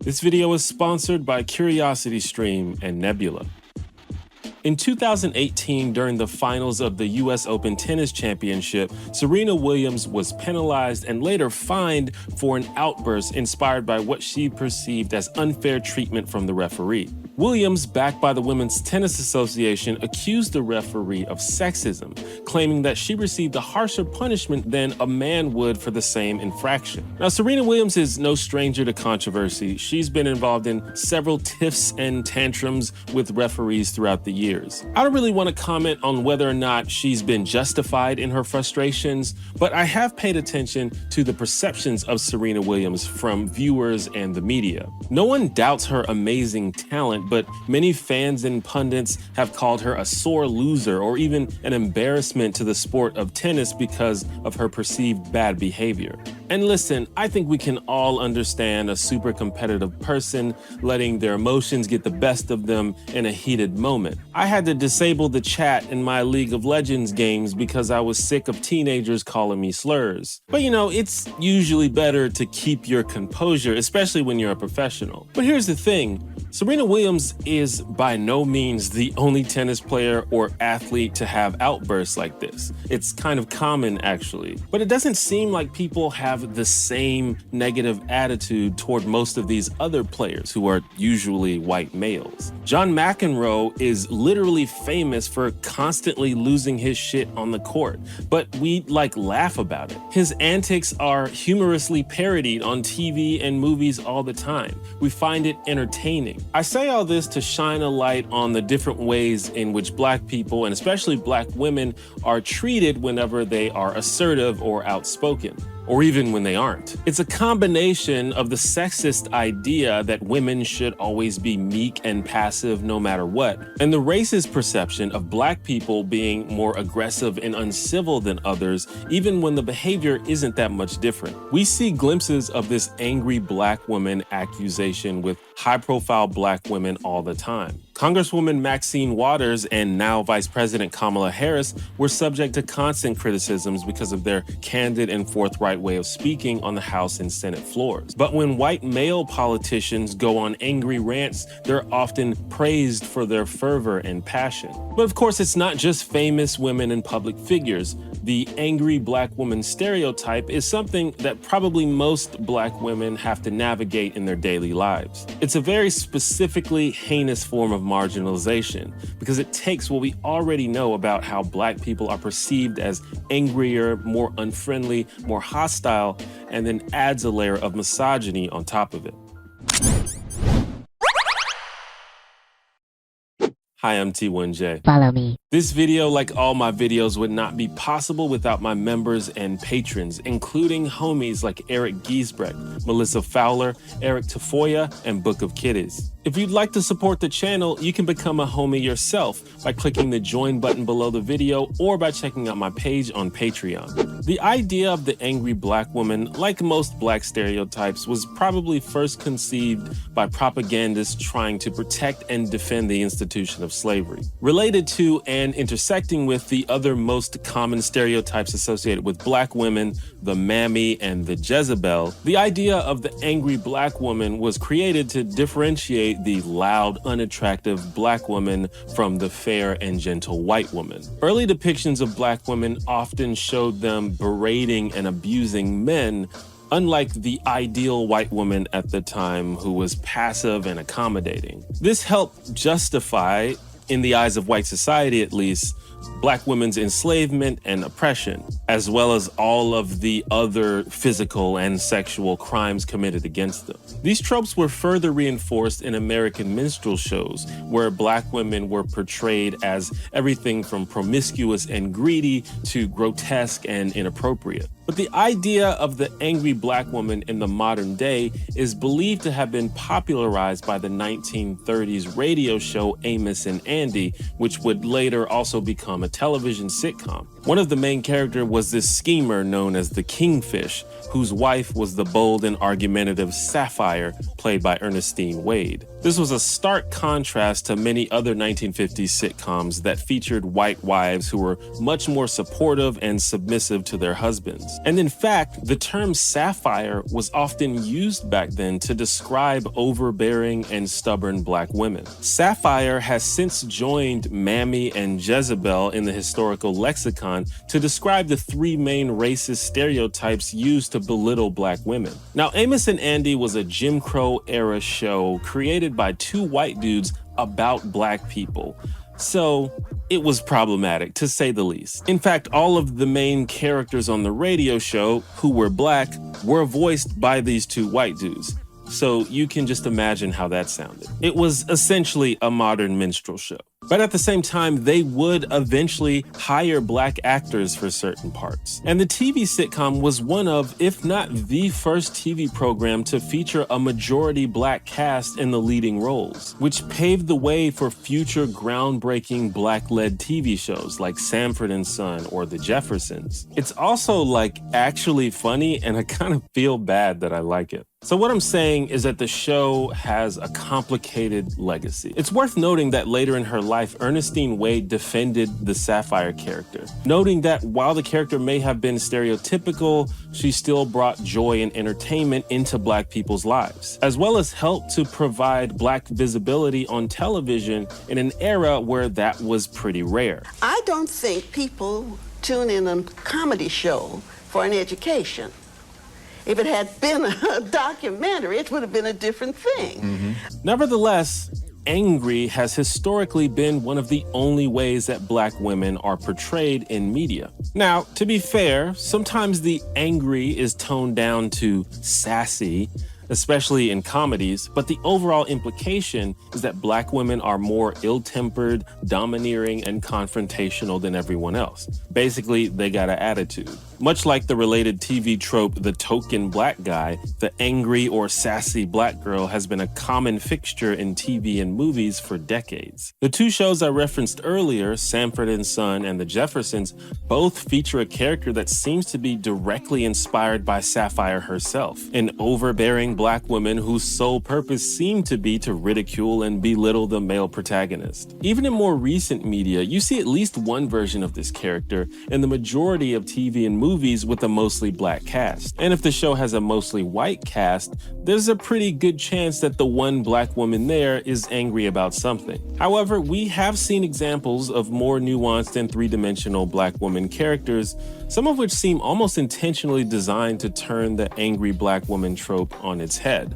This video is sponsored by CuriosityStream and Nebula. In 2018, during the finals of the US Open Tennis Championship, Serena Williams was penalized and later fined for an outburst inspired by what she perceived as unfair treatment from the referee. Williams, backed by the Women's Tennis Association, accused the referee of sexism, claiming that she received a harsher punishment than a man would for the same infraction. Now, Serena Williams is no stranger to controversy. She's been involved in several tiffs and tantrums with referees throughout the years. I don't really want to comment on whether or not she's been justified in her frustrations, but I have paid attention to the perceptions of Serena Williams from viewers and the media. No one doubts her amazing talent, but many fans and pundits have called her a sore loser or even an embarrassment to the sport of tennis because of her perceived bad behavior. And listen, I think we can all understand a super competitive person letting their emotions get the best of them in a heated moment. I had to disable the chat in my League of Legends games because I was sick of teenagers calling me slurs. But it's usually better to keep your composure, especially when you're a professional. But here's the thing. Serena Williams is by no means the only tennis player or athlete to have outbursts like this. It's kind of common, actually. But it doesn't seem like people have the same negative attitude toward most of these other players who are usually white males. John McEnroe is literally famous for constantly losing his shit on the court, but we laugh about it. His antics are humorously parodied on TV and movies all the time. We find it entertaining. I say all this to shine a light on the different ways in which Black people, and especially Black women, are treated whenever they are assertive or outspoken, or even when they aren't. It's a combination of the sexist idea that women should always be meek and passive no matter what, and the racist perception of Black people being more aggressive and uncivil than others, even when the behavior isn't that much different. We see glimpses of this angry Black woman accusation with high-profile Black women all the time. Congresswoman Maxine Waters and now Vice President Kamala Harris were subject to constant criticisms because of their candid and forthright way of speaking on the House and Senate floors. But when white male politicians go on angry rants, they're often praised for their fervor and passion. But of course, it's not just famous women and public figures. The angry Black woman stereotype is something that probably most Black women have to navigate in their daily lives. It's a very specifically heinous form of marginalization because it takes what we already know about how Black people are perceived as angrier, more unfriendly, more hostile, and then adds a layer of misogyny on top of it. Hi, I'm T1J. Follow me. This video, like all my videos, would not be possible without my members and patrons, including homies like Eric Giesbrecht, Melissa Fowler, Eric Tafoya, and Book of Kitties. If you'd like to support the channel, you can become a homie yourself by clicking the join button below the video or by checking out my page on Patreon. The idea of the angry Black woman, like most Black stereotypes, was probably first conceived by propagandists trying to protect and defend the institution of slavery. Related to and intersecting with the other most common stereotypes associated with Black women, the mammy and the Jezebel, the idea of the angry Black woman was created to differentiate the loud, unattractive Black woman from the fair and gentle white woman. Early depictions of Black women often showed them berating and abusing men, unlike the ideal white woman at the time who was passive and accommodating. This helped justify, in the eyes of white society at least, Black women's enslavement and oppression, as well as all of the other physical and sexual crimes committed against them. These tropes were further reinforced in American minstrel shows, where Black women were portrayed as everything from promiscuous and greedy to grotesque and inappropriate. But the idea of the angry Black woman in the modern day is believed to have been popularized by the 1930s radio show Amos and Andy, which would later also become a television sitcom. One of the main characters was this schemer known as the Kingfish, whose wife was the bold and argumentative Sapphire, played by Ernestine Wade. This was a stark contrast to many other 1950s sitcoms that featured white wives who were much more supportive and submissive to their husbands. And in fact, the term Sapphire was often used back then to describe overbearing and stubborn black women. Sapphire has since joined Mammy and Jezebel in the historical lexicon to describe the three main racist stereotypes used to belittle black women. Now, Amos and Andy was a Jim Crow era show created by two white dudes about black people. So it was problematic, to say the least. In fact, all of the main characters on the radio show who were black were voiced by these two white dudes. So you can just imagine how that sounded. It was essentially a modern minstrel show. But at the same time, they would eventually hire black actors for certain parts. And the TV sitcom was one of, if not the first TV program to feature a majority black cast in the leading roles, which paved the way for future groundbreaking black-led TV shows like Sanford and Son or The Jeffersons. It's also actually funny, and I kind of feel bad that I like it. So what I'm saying is that the show has a complicated legacy. It's worth noting that later in her life, Ernestine Wade defended the Sapphire character, noting that while the character may have been stereotypical, she still brought joy and entertainment into black people's lives, as well as helped to provide black visibility on television in an era where that was pretty rare. I don't think people tune in a comedy show for an education. If it had been a documentary, it would have been a different thing. Mm-hmm. Nevertheless, angry has historically been one of the only ways that black women are portrayed in media. Now, to be fair, sometimes the angry is toned down to sassy, especially in comedies, but the overall implication is that black women are more ill-tempered, domineering, and confrontational than everyone else. Basically, they got an attitude. Much like the related TV trope, the token black guy, the angry or sassy black girl has been a common fixture in TV and movies for decades. The two shows I referenced earlier, Sanford and Son and The Jeffersons, both feature a character that seems to be directly inspired by Sapphire herself, an overbearing black woman whose sole purpose seemed to be to ridicule and belittle the male protagonist. Even in more recent media, you see at least one version of this character in the majority of TV and movies with a mostly black cast. And if the show has a mostly white cast, there's a pretty good chance that the one black woman there is angry about something. However, we have seen examples of more nuanced and three-dimensional black woman characters, some of which seem almost intentionally designed to turn the angry black woman trope on its head.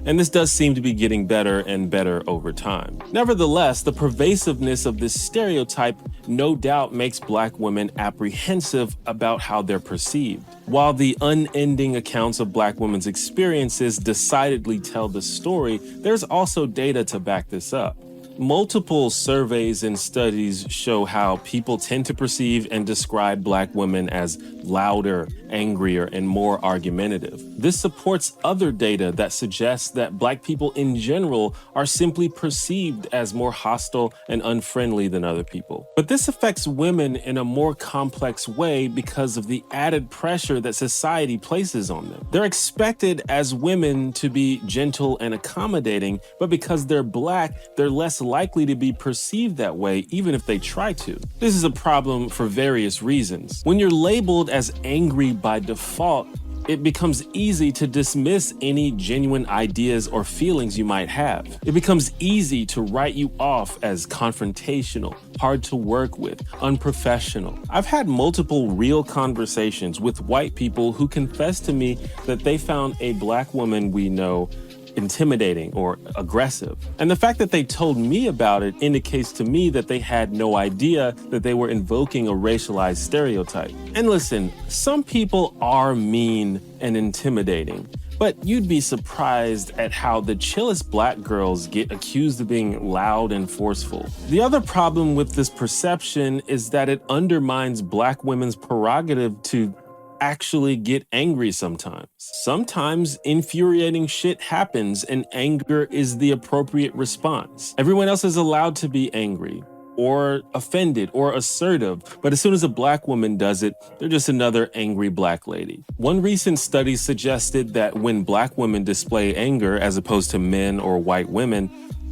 And this does seem to be getting better and better over time. Nevertheless, the pervasiveness of this stereotype no doubt makes black women apprehensive about how they're perceived. While the unending accounts of black women's experiences decidedly tell the story, there's also data to back this up. Multiple surveys and studies show how people tend to perceive and describe black women as louder, angrier, and more argumentative. This supports other data that suggests that black people in general are simply perceived as more hostile and unfriendly than other people. But this affects women in a more complex way because of the added pressure that society places on them. They're expected as women to be gentle and accommodating, but because they're black, they're less likely to be perceived that way, even if they try to. This is a problem for various reasons. When you're labeled as angry by default, it becomes easy to dismiss any genuine ideas or feelings you might have. It becomes easy to write you off as confrontational, hard to work with, unprofessional. I've had multiple real conversations with white people who confess to me that they found a black woman we know intimidating or aggressive. And the fact that they told me about it indicates to me that they had no idea that they were invoking a racialized stereotype. And listen, some people are mean and intimidating, but you'd be surprised at how the chillest black girls get accused of being loud and forceful. The other problem with this perception is that it undermines black women's prerogative to actually get angry sometimes. Sometimes infuriating shit happens and anger is the appropriate response. Everyone else is allowed to be angry. or offended or assertive, but as soon as a black woman does it, they're just another angry black lady. One recent study suggested that when black women display anger as opposed to men or white women,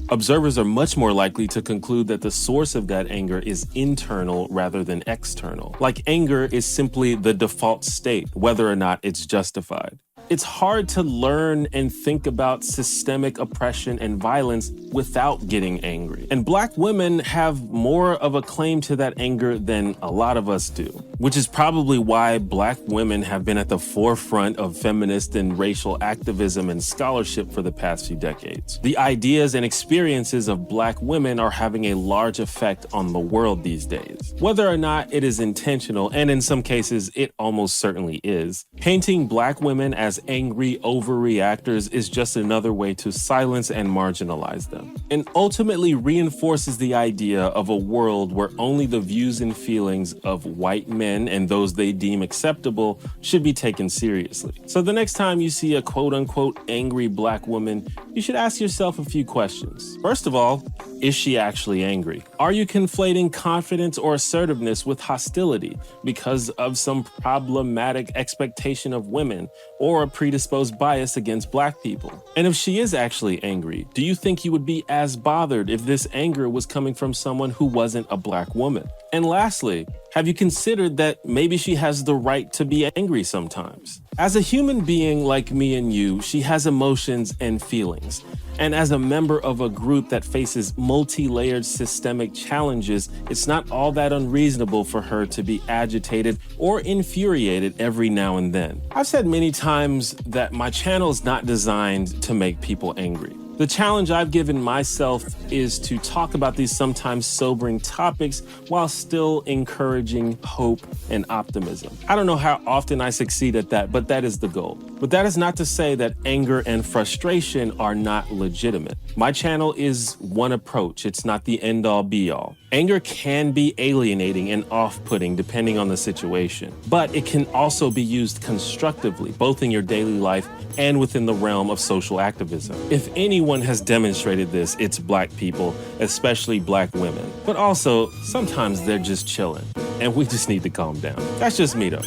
observers are much more likely to conclude that the source of that anger is internal rather than external. Like anger is simply the default state, whether or not it's justified. It's hard to learn and think about systemic oppression and violence without getting angry. And black women have more of a claim to that anger than a lot of us do, which is probably why black women have been at the forefront of feminist and racial activism and scholarship for the past few decades. The ideas and experiences of black women are having a large effect on the world these days. Whether or not it is intentional, and in some cases it almost certainly is, painting black women as angry overreactors is just another way to silence and marginalize them, and ultimately reinforces the idea of a world where only the views and feelings of white men and those they deem acceptable should be taken seriously. So the next time you see a quote-unquote angry black woman, you should ask yourself a few questions. First of all, is she actually angry? Are you conflating confidence or assertiveness with hostility because of some problematic expectation of women or a predisposed bias against black people? And if she is actually angry, do you think you would be as bothered if this anger was coming from someone who wasn't a black woman? And lastly, have you considered that maybe she has the right to be angry sometimes? As a human being like me and you, she has emotions and feelings. And as a member of a group that faces multi-layered systemic challenges, it's not all that unreasonable for her to be agitated or infuriated every now and then. I've said many times that my channel is not designed to make people angry. The challenge I've given myself is to talk about these sometimes sobering topics while still encouraging hope and optimism. I don't know how often I succeed at that, but that is the goal. But that is not to say that anger and frustration are not legitimate. My channel is one approach. It's not the end-all be-all. Anger can be alienating and off-putting depending on the situation, but it can also be used constructively, both in your daily life and within the realm of social activism. If anyone has demonstrated this, it's black people, especially black women. But also, sometimes they're just chilling, and we just need to calm down. That's just me though.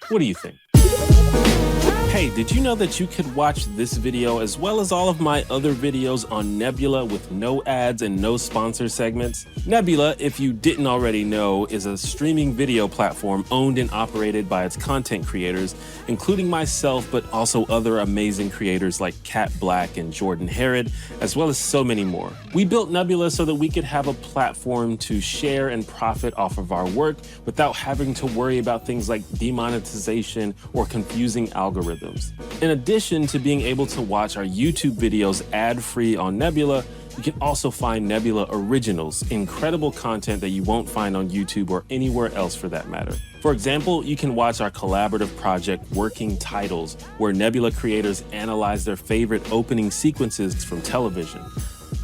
What do you think? Hey, did you know that you could watch this video as well as all of my other videos on Nebula with no ads and no sponsor segments? Nebula, if you didn't already know, is a streaming video platform owned and operated by its content creators, including myself, but also other amazing creators like Kat Black and Jordan Herod, as well as so many more. We built Nebula so that we could have a platform to share and profit off of our work without having to worry about things like demonetization or confusing algorithms. In addition to being able to watch our YouTube videos ad-free on Nebula, you can also find Nebula Originals, incredible content that you won't find on YouTube or anywhere else for that matter. For example, you can watch our collaborative project, Working Titles, where Nebula creators analyze their favorite opening sequences from television.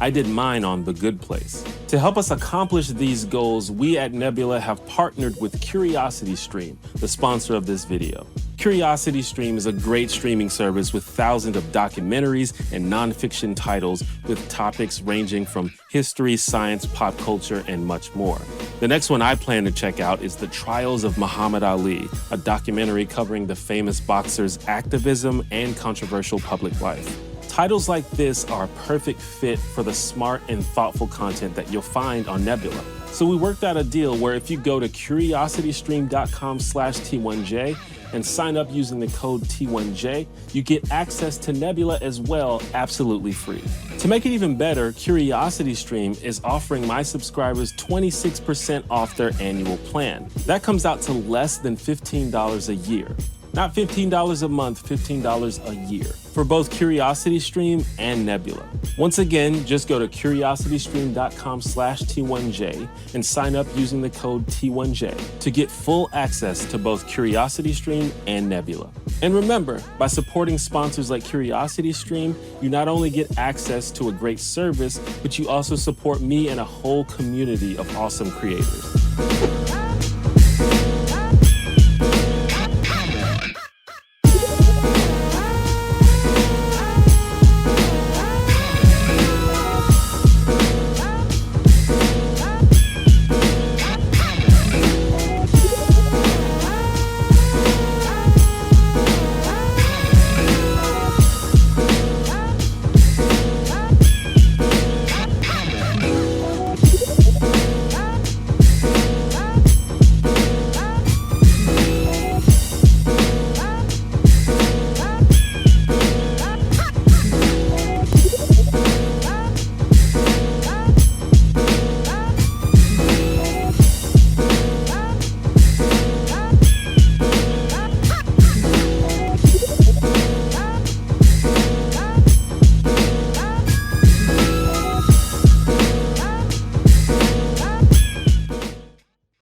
I did mine on The Good Place. To help us accomplish these goals, we at Nebula have partnered with CuriosityStream, the sponsor of this video. CuriosityStream is a great streaming service with thousands of documentaries and nonfiction titles with topics ranging from history, science, pop culture, and much more. The next one I plan to check out is The Trials of Muhammad Ali, a documentary covering the famous boxer's activism and controversial public life. Titles like this are a perfect fit for the smart and thoughtful content that you'll find on Nebula. So we worked out a deal where if you go to curiositystream.com/T1J and sign up using the code T1J, you get access to Nebula as well, absolutely free. To make it even better, CuriosityStream is offering my subscribers 26% off their annual plan. That comes out to less than $15 a year. Not $15 a month, $15 a year for both CuriosityStream and Nebula. Once again, just go to curiositystream.com/T1J and sign up using the code T1J to get full access to both CuriosityStream and Nebula. And remember, by supporting sponsors like CuriosityStream, you not only get access to a great service, but you also support me and a whole community of awesome creators.